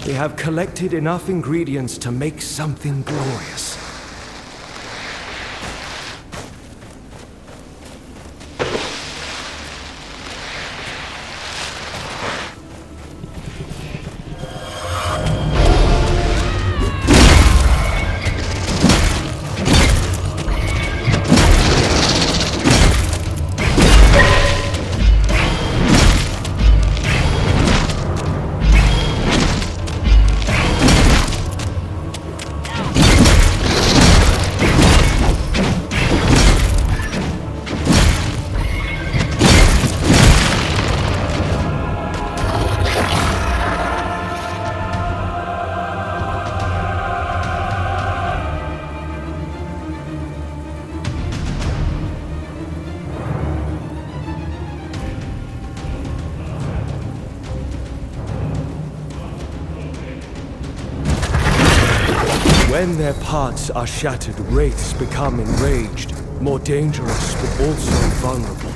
We have collected enough ingredients to make something glorious. When their parts are shattered, wraiths become enraged, more dangerous but also vulnerable.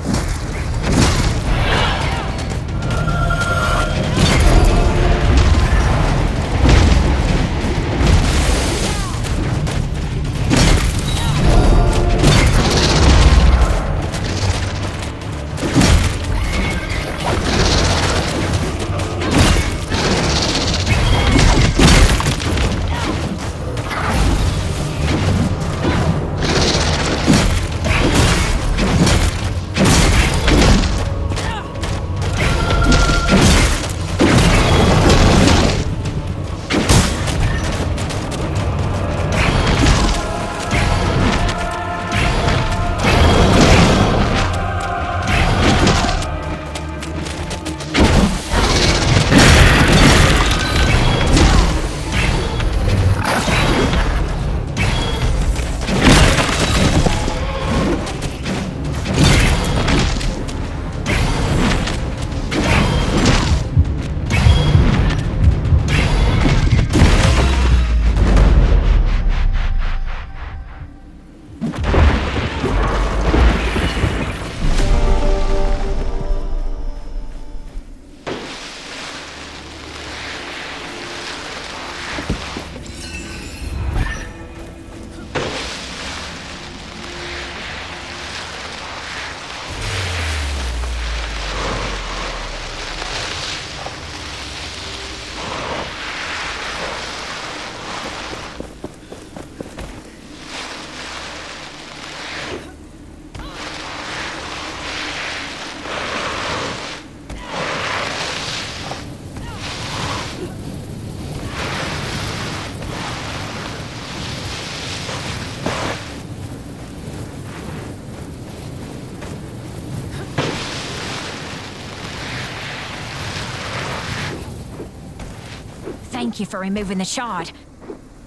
Thank you for removing the shard.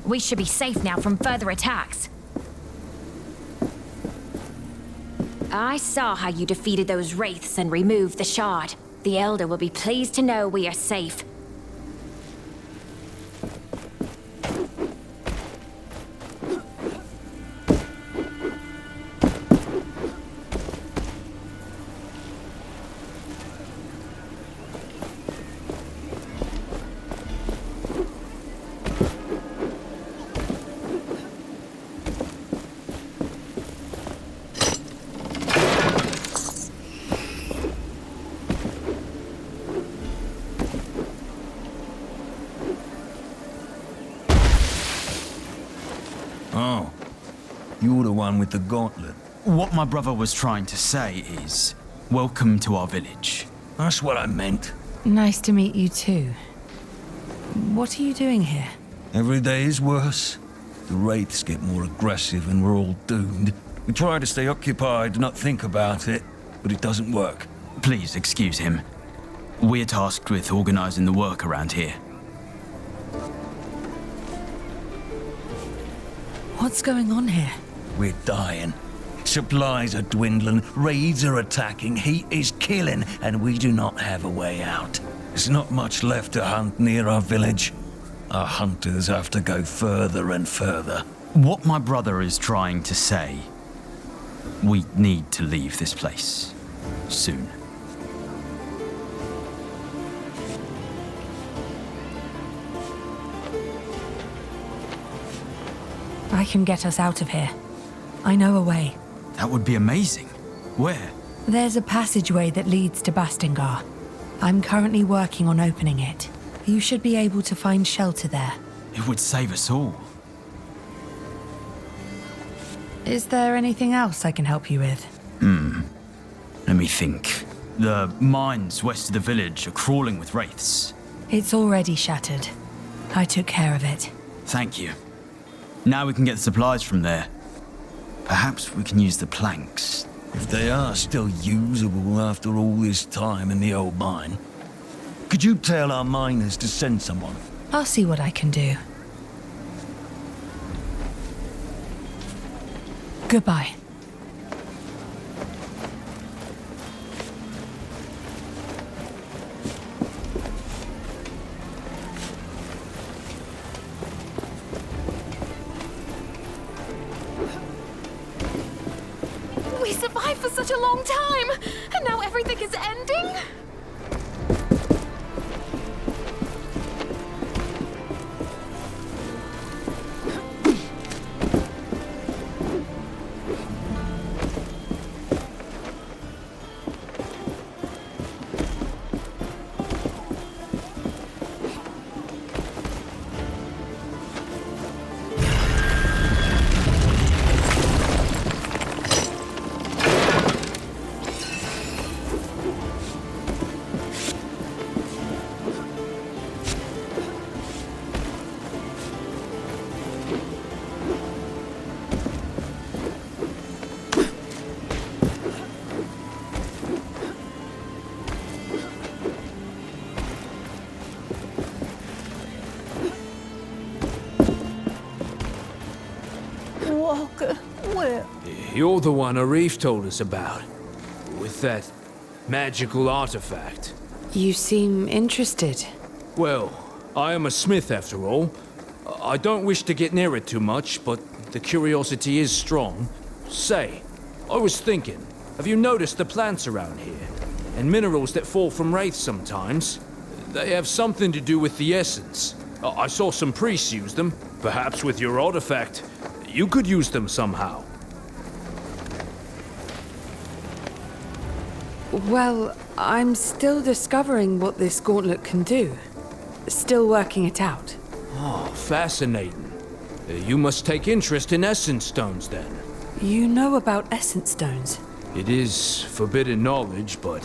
We should be safe now from further attacks. I saw how you defeated those wraiths and removed the shard. The Elder will be pleased to know we are safe. Oh, you're the one with the gauntlet. What my brother was trying to say is, welcome to our village. That's what I meant. Nice to meet you too. What are you doing here? Every day is worse. The wraiths get more aggressive and we're all doomed. We try to stay occupied, not think about it, but it doesn't work. Please excuse him. We're tasked with organizing the work around here. What's going on here? We're dying. Supplies are dwindling, raids are attacking, heat is killing, and we do not have a way out. There's not much left to hunt near our village. Our hunters have to go further and further. What my brother is trying to say, we need to leave this place. Soon. I can get us out of here. I know a way. That would be amazing. Where? There's a passageway that leads to Bastingar. I'm currently working on opening it. You should be able to find shelter there. It would save us all. Is there anything else I can help you with? Let me think. The mines west of the village are crawling with wraiths. It's already shattered. I took care of it. Thank you. Now we can get the supplies from there. Perhaps we can use the planks. If they are still usable after all this time in the old mine. Could you tell our miners to send someone? I'll see what I can do. Goodbye. We survived for such a long time, and now everything is ending? Walker, where? You're the one Arif told us about. With that magical artifact. You seem interested. Well, I am a smith after all. I don't wish to get near it too much, but the curiosity is strong. Say, I was thinking, have you noticed the plants around here? And minerals that fall from wraiths sometimes? They have something to do with the essence. I saw some priests use them. Perhaps with your artifact, you could use them somehow. Well, I'm still discovering what this gauntlet can do. Still working it out. Oh, fascinating. You must take interest in essence stones then. You know about essence stones? It is forbidden knowledge, but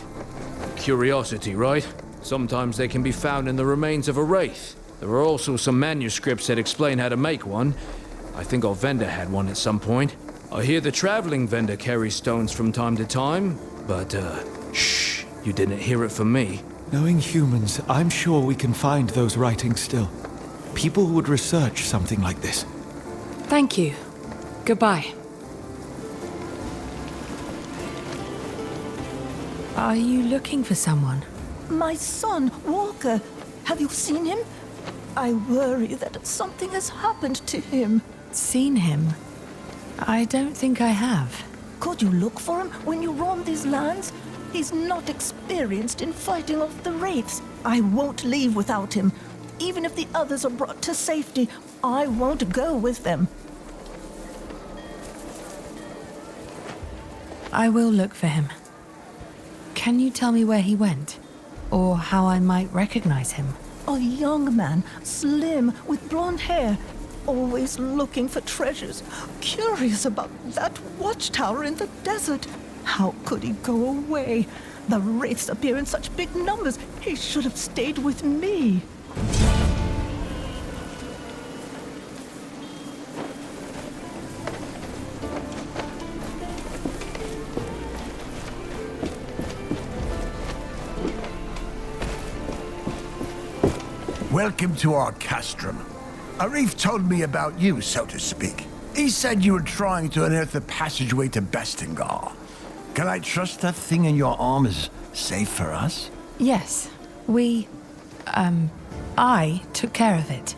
curiosity, right? Sometimes they can be found in the remains of a wraith. There are also some manuscripts that explain how to make one. I think our vendor had one at some point. I hear the traveling vendor carries stones from time to time, but shh, you didn't hear it from me. Knowing humans, I'm sure we can find those writings still. People would research something like this. Thank you. Goodbye. Are you looking for someone? My son, Walker. Have you seen him? I worry that something has happened to him. Seen him? I don't think I have. Could you look for him when you roam these lands? He's not experienced in fighting off the wraiths. I won't leave without him. Even if the others are brought to safety, I won't go with them. I will look for him. Can you tell me where he went? Or how I might recognize him? A young man, slim, with blonde hair, always looking for treasures, curious about that watchtower in the desert. How could he go away? The wraiths appear in such big numbers. He should have stayed with me. Welcome to our castrum. Arif told me about you, so to speak. He said you were trying to unearth the passageway to Bastingar. Can I trust that thing in your arm is safe for us? Yes. I took care of it.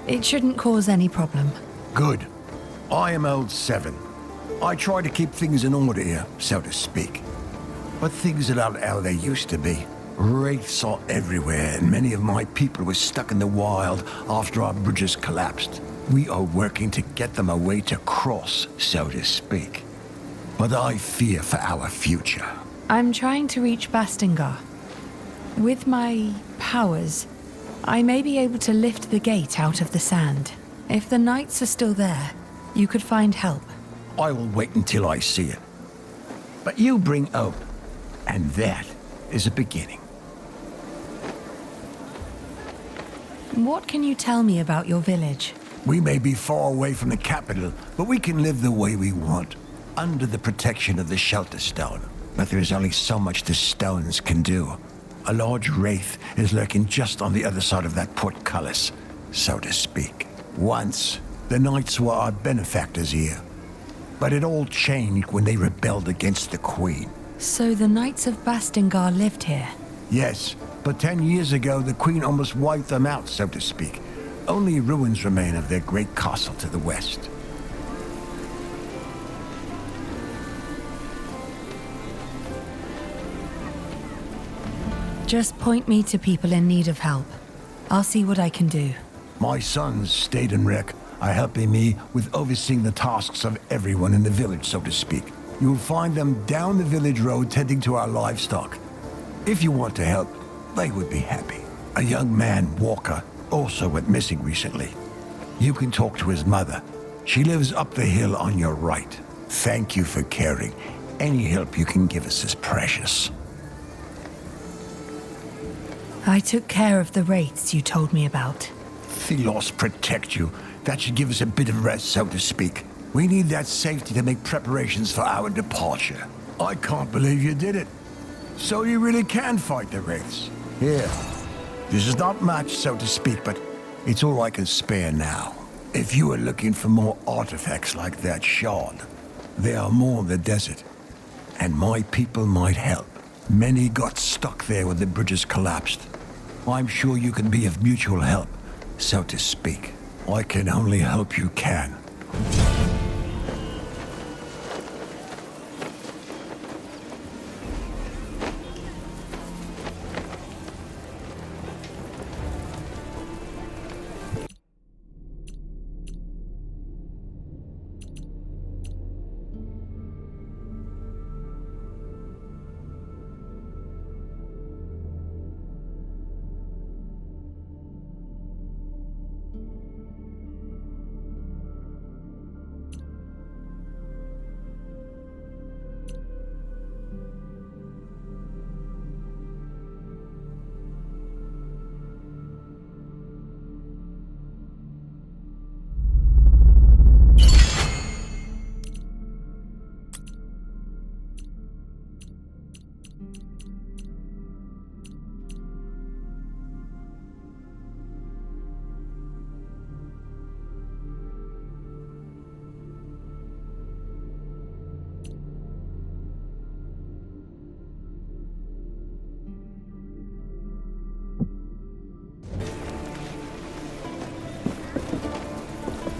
It shouldn't cause any problem. Good. I am old Seven. I try to keep things in order here, so to speak. But things are not how they used to be. Wraiths are everywhere, and many of my people were stuck in the wild after our bridges collapsed. We are working to get them a way to cross, so to speak. But I fear for our future. I'm trying to reach Bastingar. With my powers, I may be able to lift the gate out of the sand. If the knights are still there, you could find help. I will wait until I see it. But you bring hope, and that is a beginning. What can you tell me about your village? We may be far away from the capital, but we can live the way we want, under the protection of the Shelter Stone. But there is only so much the stones can do. A large wraith is lurking just on the other side of that portcullis, so to speak. Once, the knights were our benefactors here. But it all changed when they rebelled against the Queen. So the Knights of Bastingar lived here? Yes, but 10 years ago, the Queen almost wiped them out, so to speak. Only ruins remain of their great castle to the west. Just point me to people in need of help. I'll see what I can do. My sons, Stade and Rick, are helping me with overseeing the tasks of everyone in the village, so to speak. You'll find them down the village road tending to our livestock. If you want to help, they would be happy. A young man, Walker, also went missing recently. You can talk to his mother. She lives up the hill on your right. Thank you for caring. Any help you can give us is precious. I took care of the wraiths you told me about. Thelos protect you. That should give us a bit of rest, so to speak. We need that safety to make preparations for our departure. I can't believe you did it. So you really can fight the wraiths. Here. This is not much, so to speak, but it's all I can spare now. If you are looking for more artifacts like that shard, there are more in the desert. And my people might help. Many got stuck there when the bridges collapsed. I'm sure you can be of mutual help, so to speak. I can only hope you can.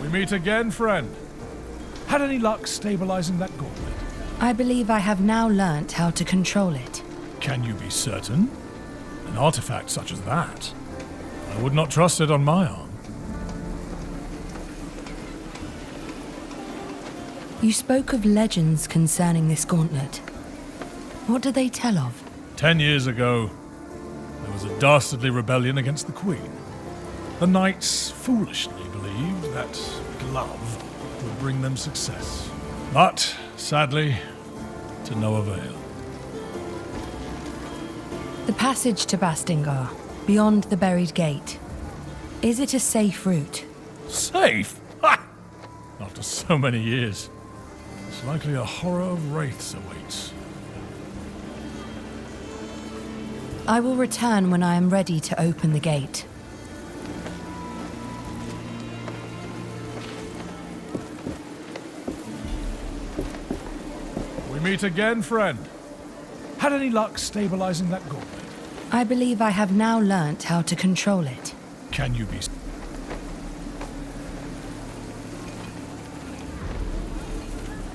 We meet again, friend. Had any luck stabilizing that gauntlet? I believe I have now learnt how to control it. Can you be certain? An artifact such as that? I would not trust it on my arm. You spoke of legends concerning this gauntlet. What do they tell of? 10 years ago, there was a dastardly rebellion against the Queen. The knights foolishly believed that glove would bring them success. But, sadly, to no avail. The passage to Bastingar, beyond the buried gate. Is it a safe route? Safe? Ha! After so many years, it's likely a horror of wraiths awaits. I will return when I am ready to open the gate. We meet again, friend. Had any luck stabilizing that gauntlet? I believe I have now learnt how to control it. Can you be...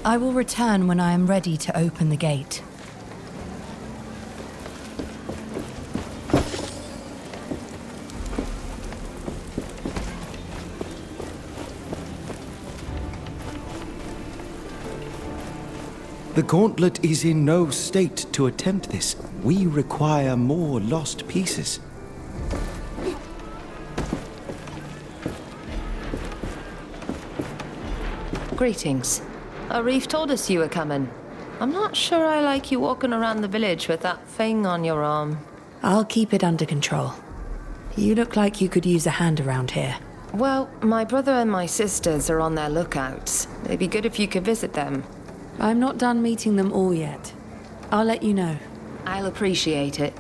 I will return when I am ready to open the gate. The Gauntlet is in no state to attempt this. We require more lost pieces. Greetings. Arif told us you were coming. I'm not sure I like you walking around the village with that thing on your arm. I'll keep it under control. You look like you could use a hand around here. Well, my brother and my sisters are on their lookouts. It'd be good if you could visit them. I'm not done meeting them all yet. I'll let you know. I'll appreciate it.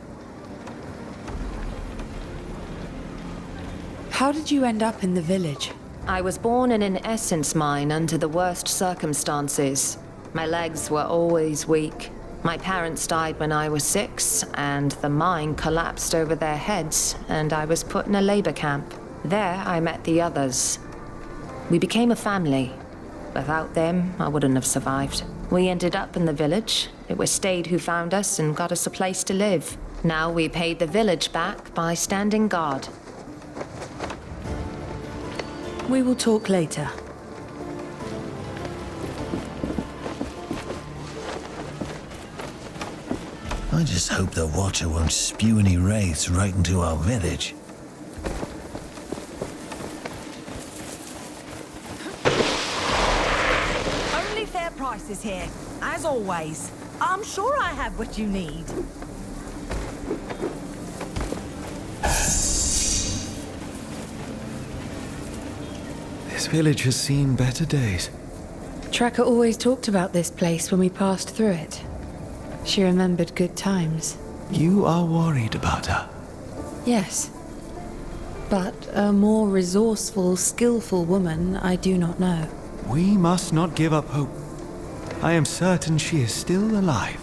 How did you end up in the village? I was born in an essence mine under the worst circumstances. My legs were always weak. My parents died when I was 6, and the mine collapsed over their heads, and I was put in a labor camp. There, I met the others. We became a family. Without them, I wouldn't have survived. We ended up in the village. It was Stade who found us and got us a place to live. Now we paid the village back by standing guard. We will talk later. I just hope the Watcher won't spew any wraiths right into our village. Only fair prices here, as always. I'm sure I have what you need. This village has seen better days. Tracker always talked about this place when we passed through it. She remembered good times. You are worried about her. Yes. But a more resourceful, skillful woman I do not know. We must not give up hope. I am certain she is still alive.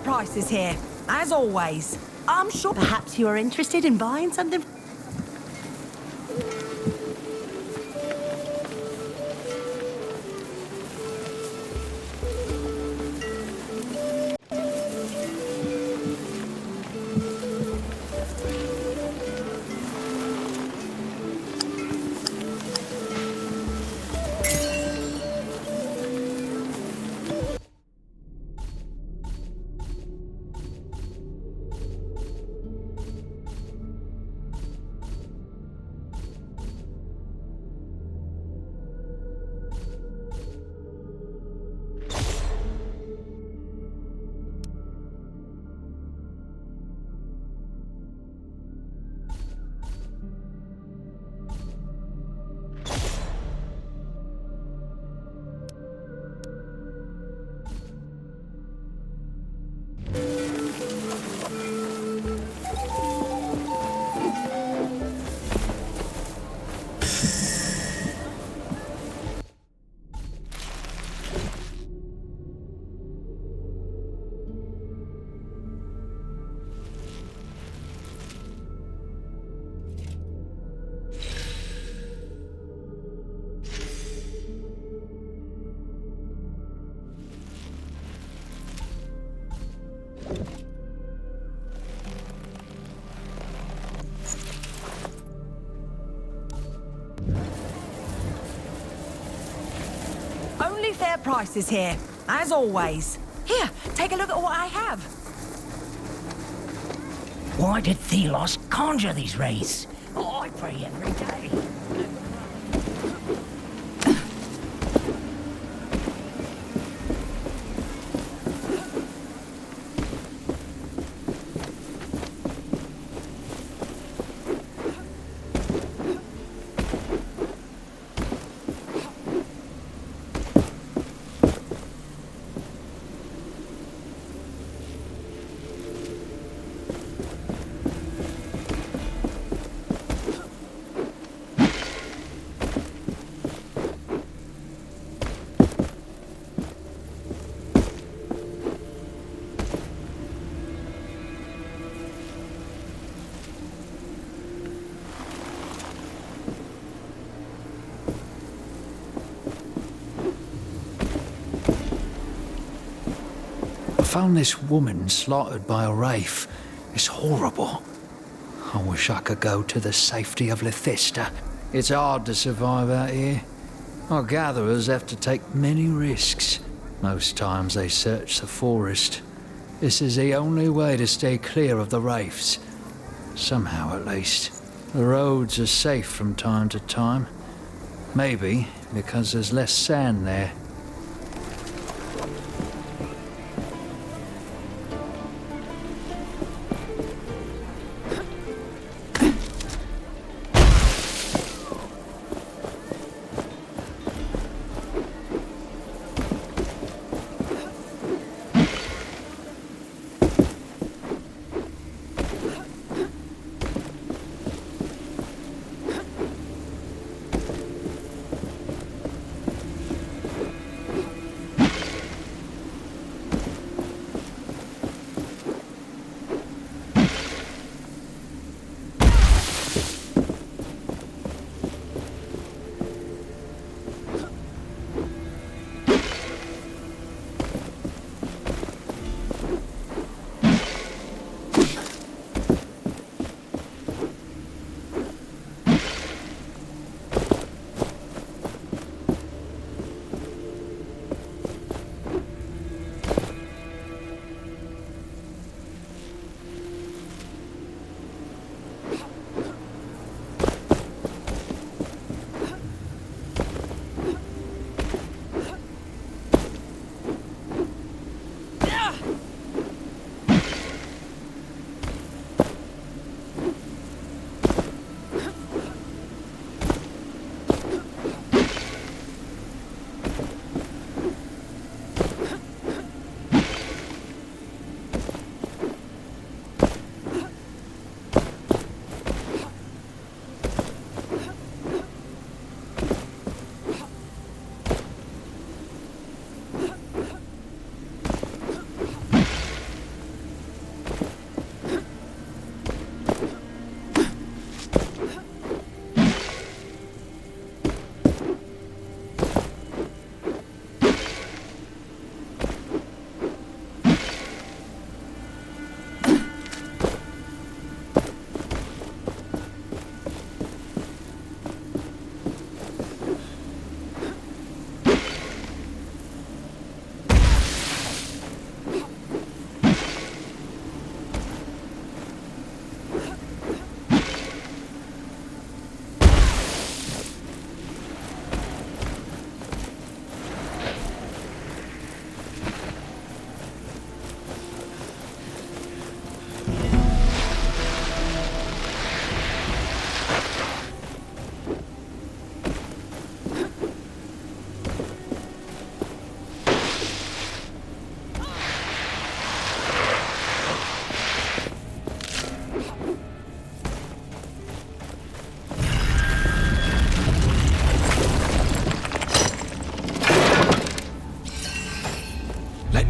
prices here, as always. I'm sure perhaps you are interested in buying something. Only fair prices here, as always. Here, take a look at what I have. Why did Thelos conjure these wraiths? Oh, I pray every day. I found this woman slaughtered by a wraith. It's horrible. I wish I could go to the safety of Lithista. It's hard to survive out here. Our gatherers have to take many risks. Most times they search the forest. This is the only way to stay clear of the wraiths. Somehow, at least. The roads are safe from time to time. Maybe because there's less sand there.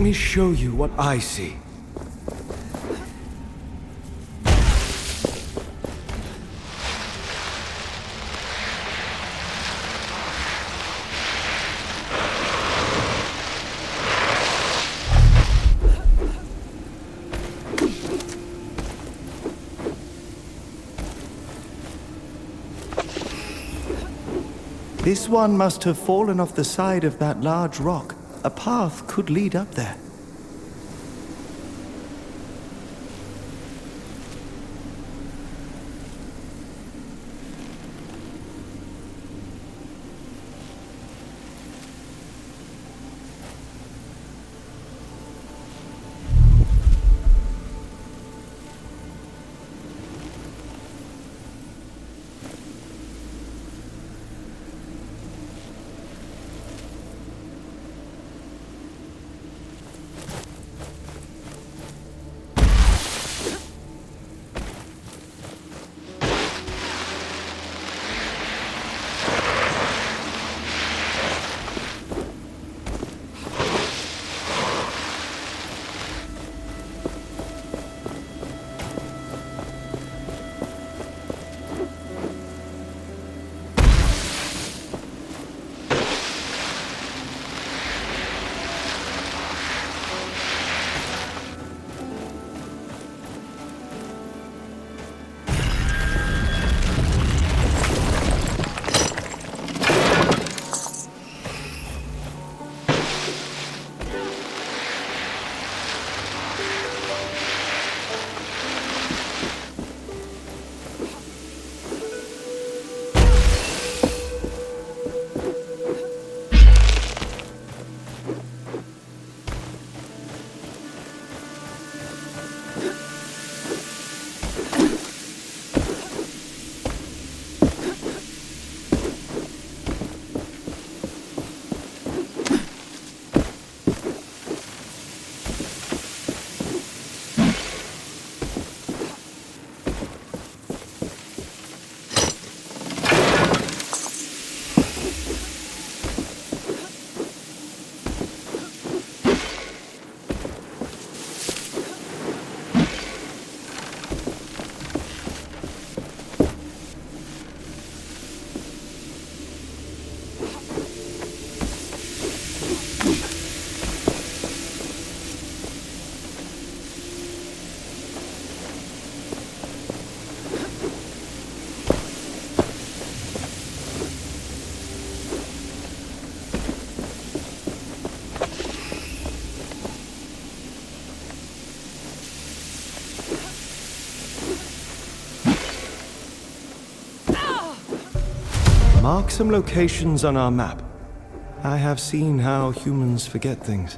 me show you what I see. This one must have fallen off the side of that large rock. A path could lead up there. Mark some locations on our map. I have seen how humans forget things.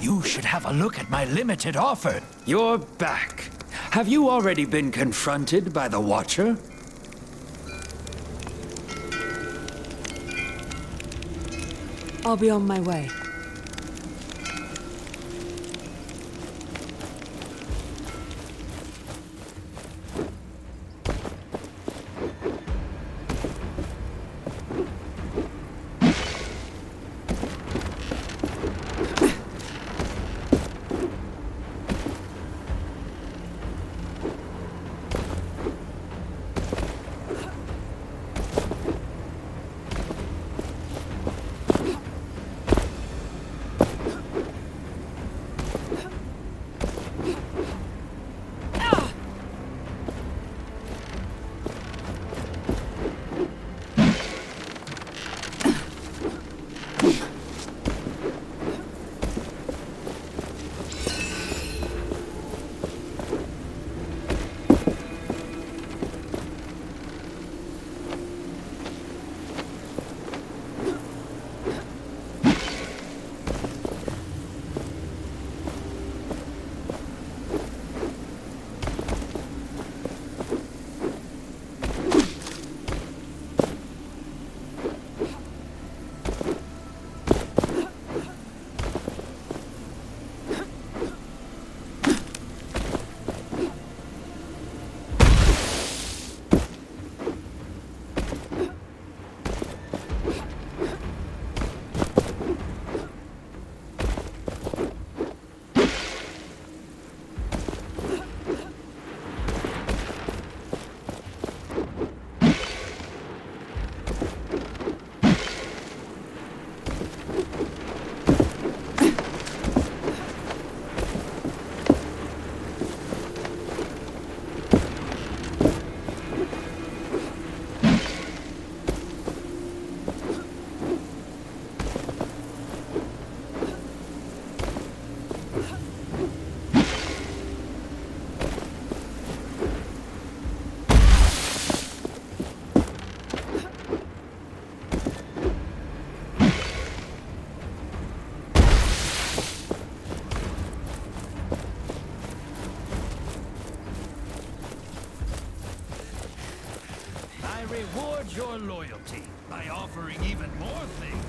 You should have a look at my limited offer. You're back. Have you already been confronted by the Watcher? I'll be on my way. reward your loyalty by offering even more things.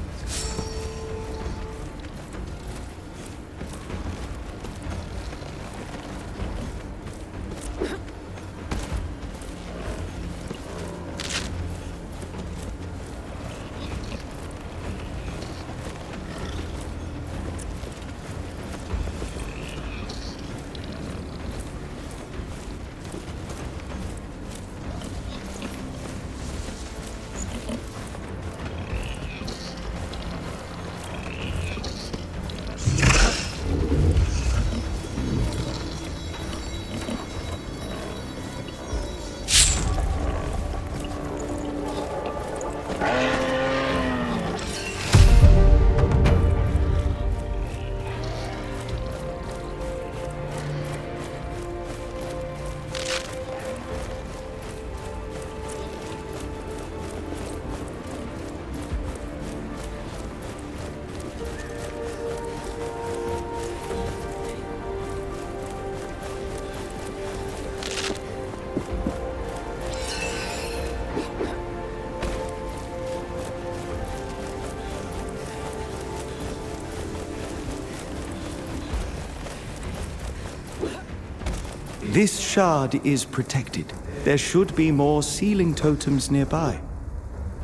This shard is protected. There should be more sealing totems nearby.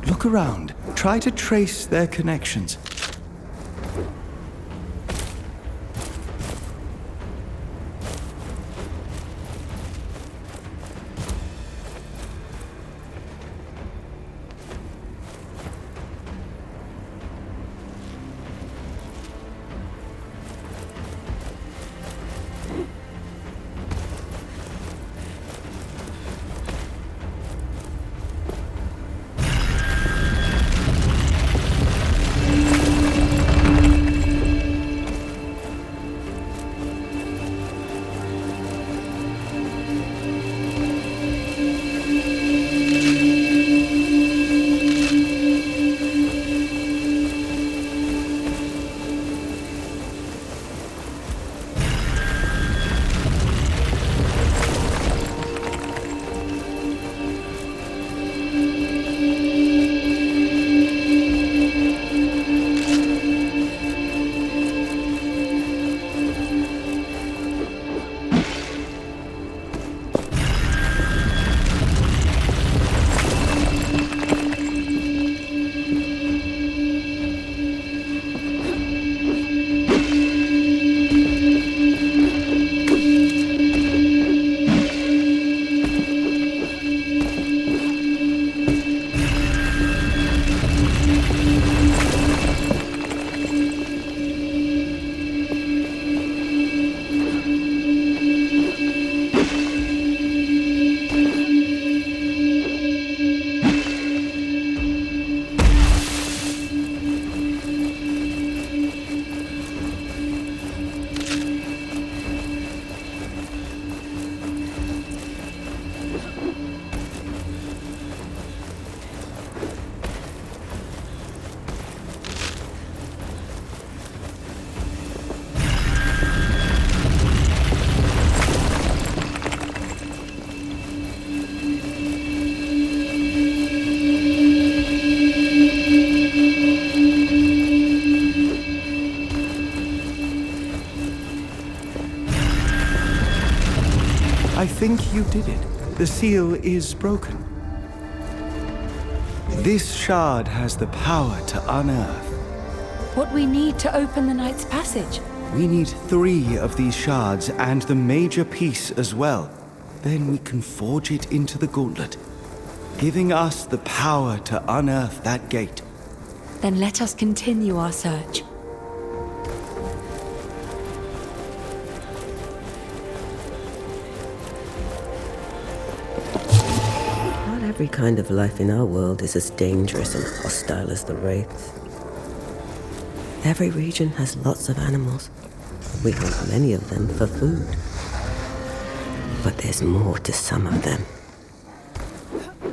Look around. Try to trace their connections. I think you did it. The seal is broken. This shard has the power to unearth. What we need to open the Knight's Passage? We need 3 of these shards and the major piece as well. Then we can forge it into the gauntlet, giving us the power to unearth that gate. Then let us continue our search. Not every kind of life in our world is as dangerous and hostile as the Wraiths. Every region has lots of animals. We hunt many of them for food. But there's more to some of them.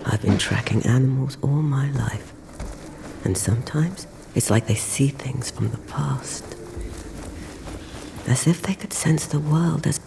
I've been tracking animals all my life. And sometimes it's like they see things from the past. As if they could sense the world as...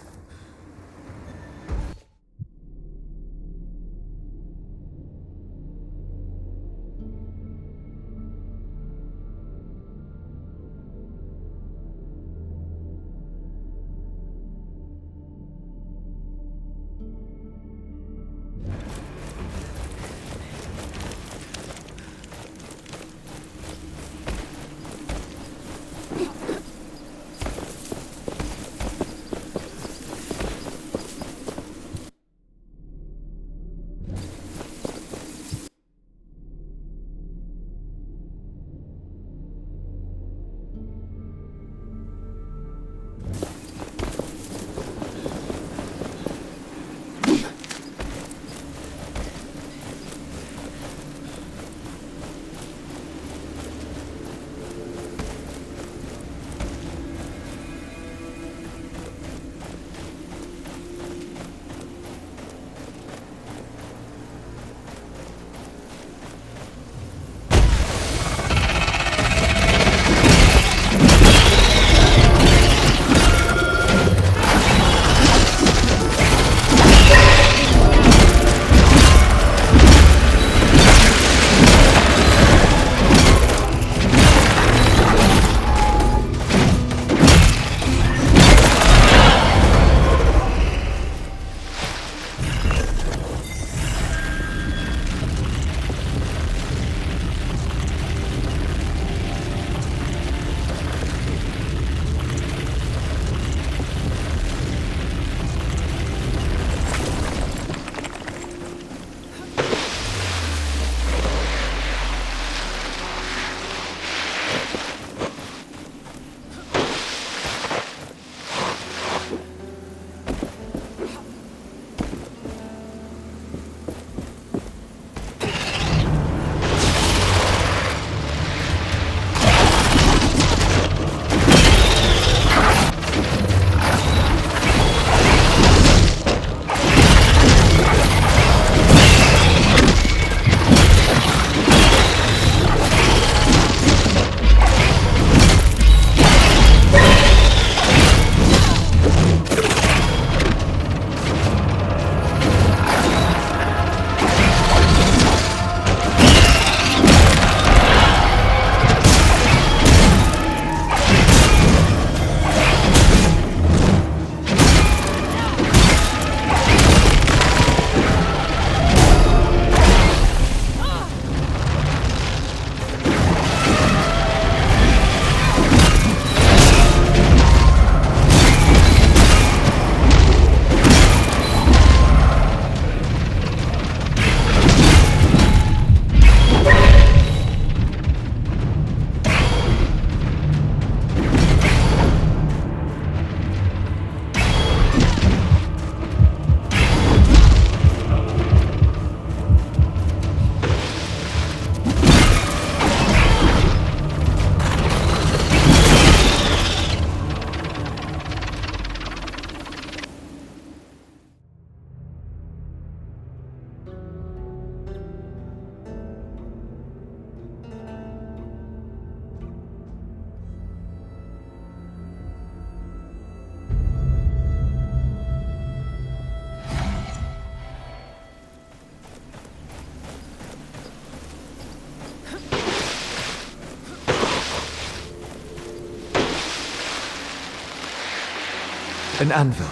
An anvil.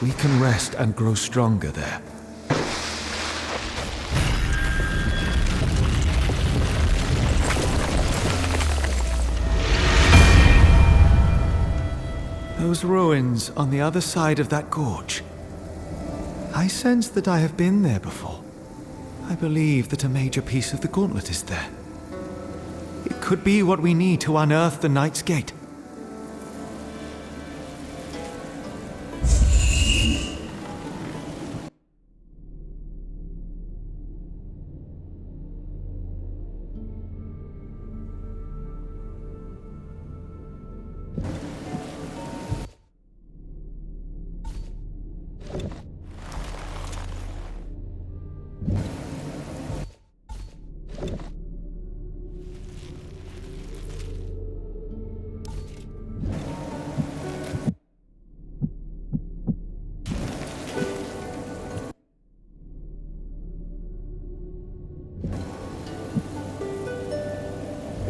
We can rest and grow stronger there. Those ruins on the other side of that gorge. I sense that I have been there before. I believe that a major piece of the gauntlet is there. It could be what we need to unearth the Knight's Gate.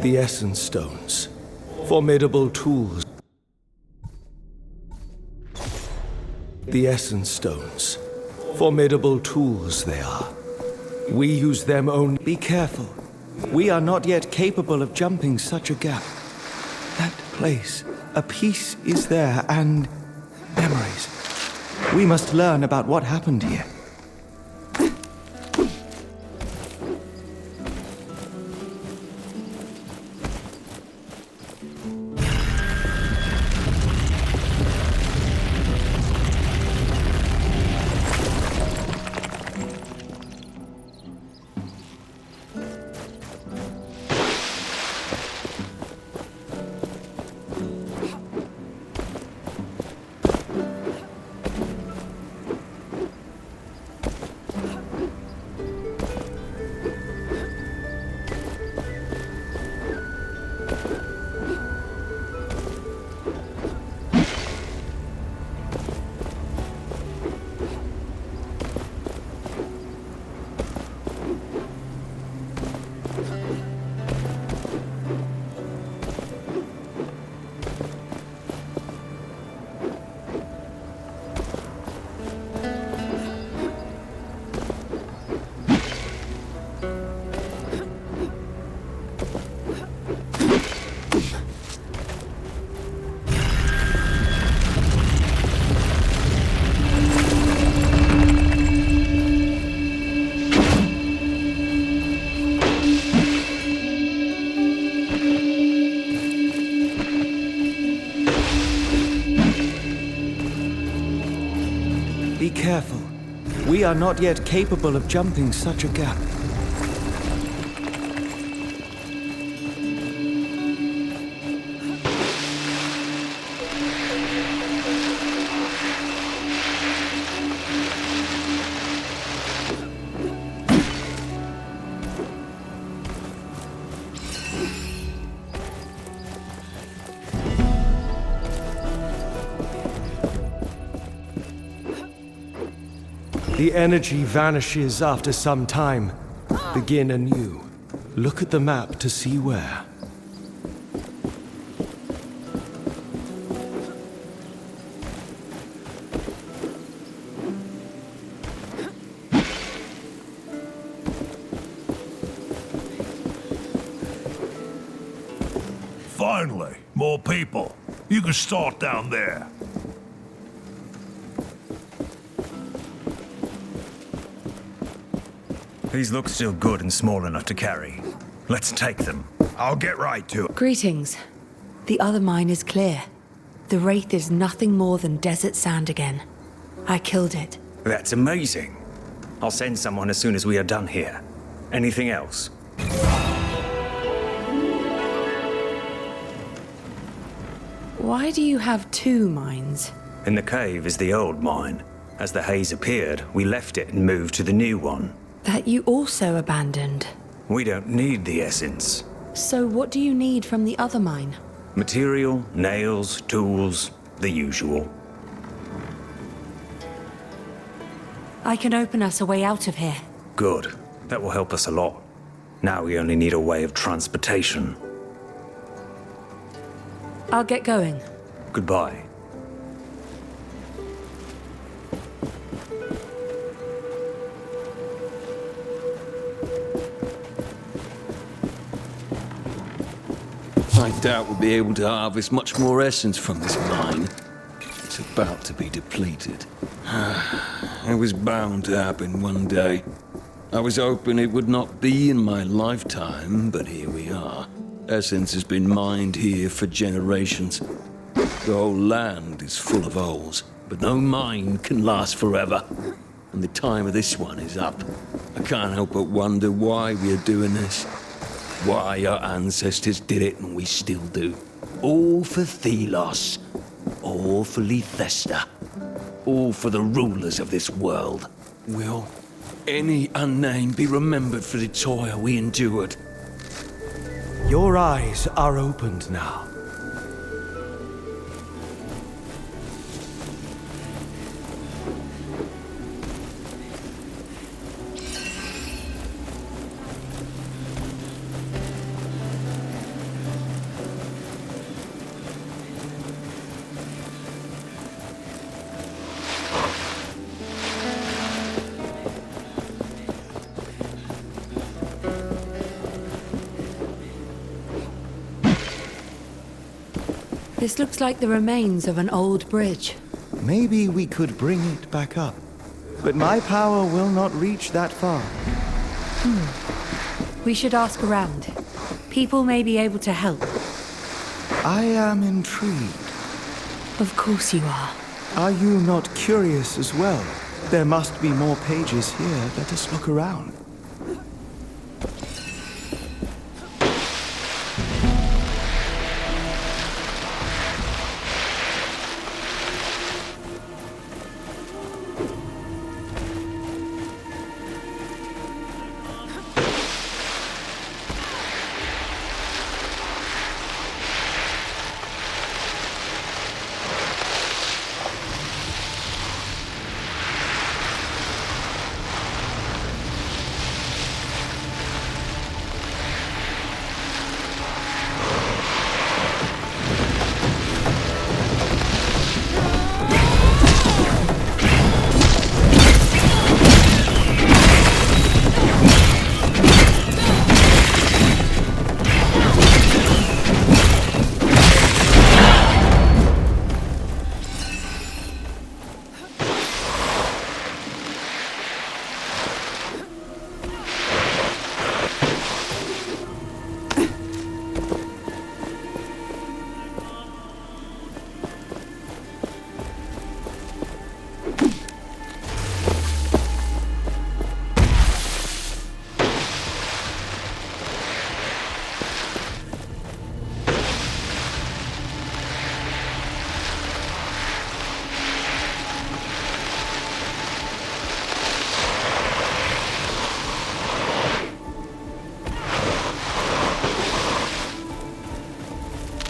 The Essence Stones. Formidable tools. The Essence Stones. Formidable tools they are. We use them only. Be careful. We are not yet capable of jumping such a gap. That place, a piece is there, and memories. We must learn about what happened here. Be careful. We are not yet capable of jumping such a gap. The energy vanishes after some time. Begin anew. Look at the map to see where. Finally, more people. You can start down there. These look still good and small enough to carry. Let's take them. I'll get right to it. Greetings. The other mine is clear. The Wraith is nothing more than desert sand again. I killed it. That's amazing. I'll send someone as soon as we are done here. Anything else? Why do you have two mines? In the cave is the old mine. As the haze appeared, we left it and moved to the new one. That you also abandoned. We don't need the essence. So what do you need from the other mine? Material, nails, tools, the usual. I can open us a way out of here. Good. That will help us a lot. Now we only need a way of transportation. I'll get going. Goodbye. doubt we'll be able to harvest much more essence from this mine. It's about to be depleted. It was bound to happen one day. I was hoping it would not be in my lifetime, but here we are. Essence has been mined here for generations. The whole land is full of holes, but no mine can last forever. And the time of this one is up. I can't help but wonder why we are doing this. Why our ancestors did it and we still do. All for Thelos. All for Lethesta. All for the rulers of this world. Will any unnamed be remembered for the toil we endured? Your eyes are opened now. This looks like the remains of an old bridge. Maybe we could bring it back up. But my power will not reach that far. We should ask around. People may be able to help. I am intrigued. Of course you are. Are you not curious as well? There must be more pages here. Let us look around.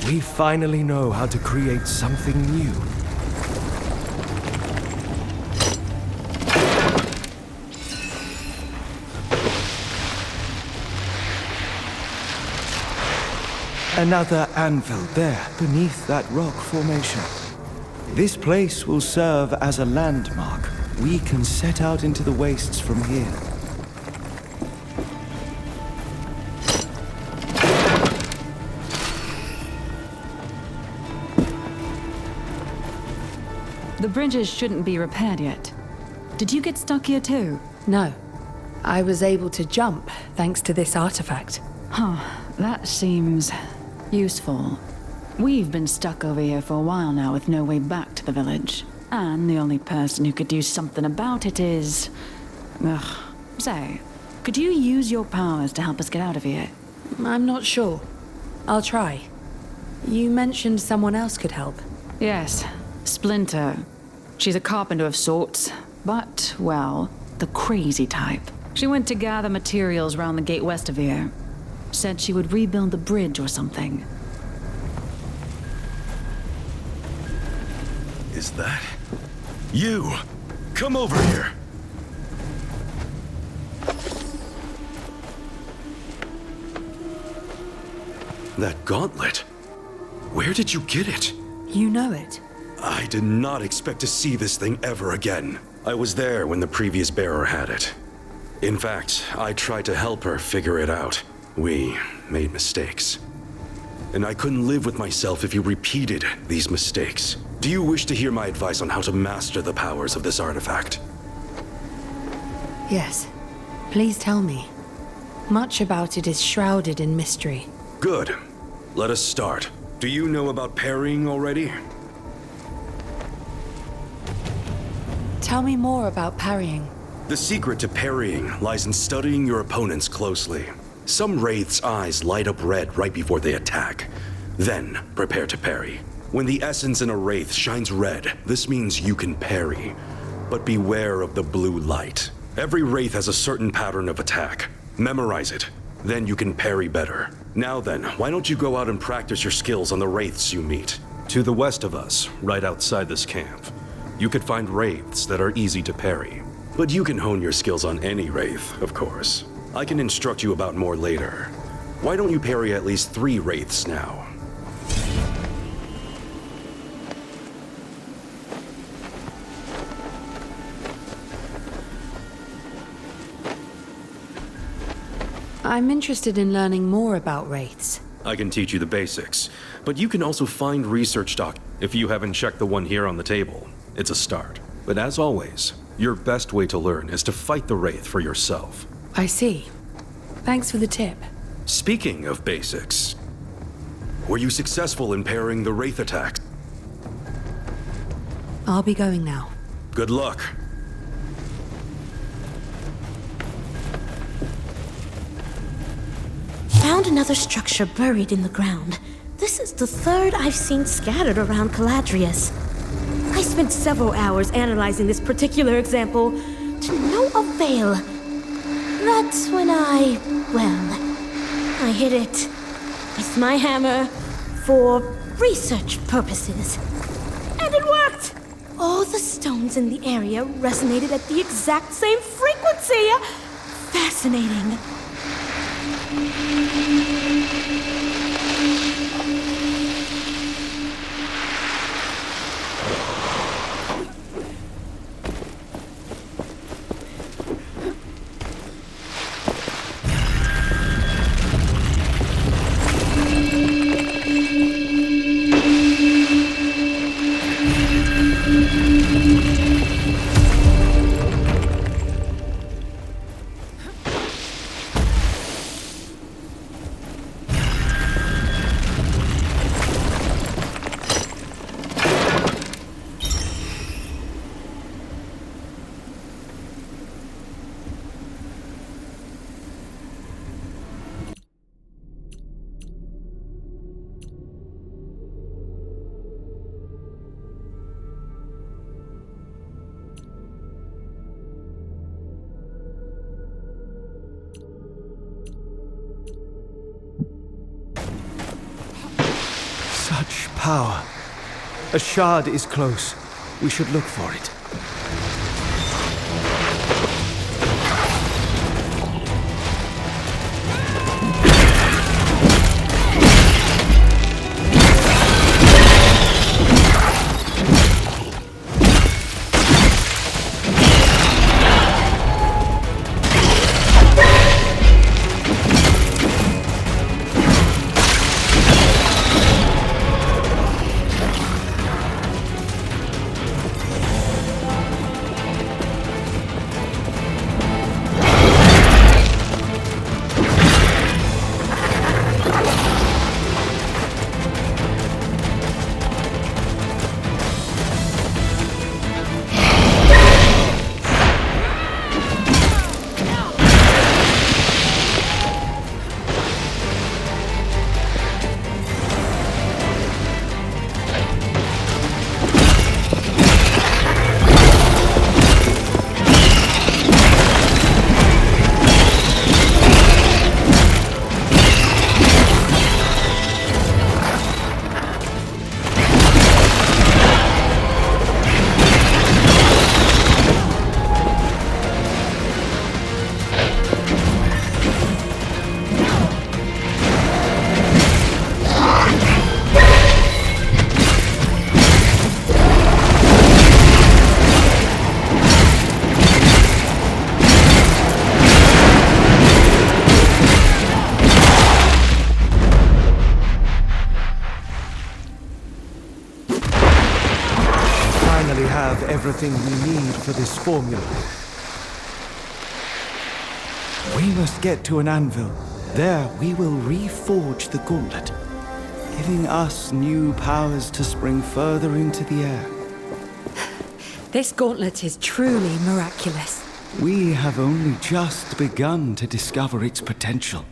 We finally know how to create something new. Another anvil there, beneath that rock formation. This place will serve as a landmark. We can set out into the wastes from here. The bridges shouldn't be repaired yet. Did you get stuck here too? No. I was able to jump thanks to this artifact. Huh. That seems useful. We've been stuck over here for a while now with no way back to the village. And the only person who could do something about it is... Ugh. Say, could you use your powers to help us get out of here? I'm not sure. I'll try. You mentioned someone else could help. Yes. Splinter. She's a carpenter of sorts, but, well, the crazy type. She went to gather materials round the gate west of here. Said she would rebuild the bridge or something. Is that... you? Come over here! That gauntlet? Where did you get it? You know it. I did not expect to see this thing ever again. I was there when the previous bearer had it. In fact, I tried to help her figure it out. We made mistakes. and I couldn't live with myself if you repeated these mistakes. Do you wish to hear my advice on how to master the powers of this artifact? Yes. Please tell me. Much about it is shrouded in mystery. Good. Let us start. Do you know about parrying already? Tell me more about parrying. The secret to parrying lies in studying your opponents closely. Some wraiths' eyes light up red right before they attack. Then, prepare to parry. When the essence in a wraith shines red, this means you can parry. But beware of the blue light. Every wraith has a certain pattern of attack. Memorize it. Then you can parry better. Now then, why don't you go out and practice your skills on the wraiths you meet? To the west of us, right outside this camp, you could find wraiths that are easy to parry. But you can hone your skills on any wraith, of course. I can instruct you about more later. Why don't you parry at least 3 wraiths now? I'm interested in learning more about wraiths. I can teach you the basics, but you can also find research doc if you haven't checked the one here on the table. It's a start. But as always, your best way to learn is to fight the wraith for yourself. I see. Thanks for the tip. Speaking of basics, were you successful in parrying the wraith attacks? I'll be going now. Good luck. Found another structure buried in the ground. This is the third I've seen scattered around Caladrius. I spent several hours analyzing this particular example to no avail. That's when I hit it with my hammer for research purposes. And it worked! All the stones in the area resonated at the exact same frequency. Fascinating. Such power. A shard is close. We should look for it. finally have everything we need for this formula. We must get to an anvil. There we will reforge the gauntlet, giving us new powers to spring further into the air. This gauntlet is truly miraculous. We have only just begun to discover its potential.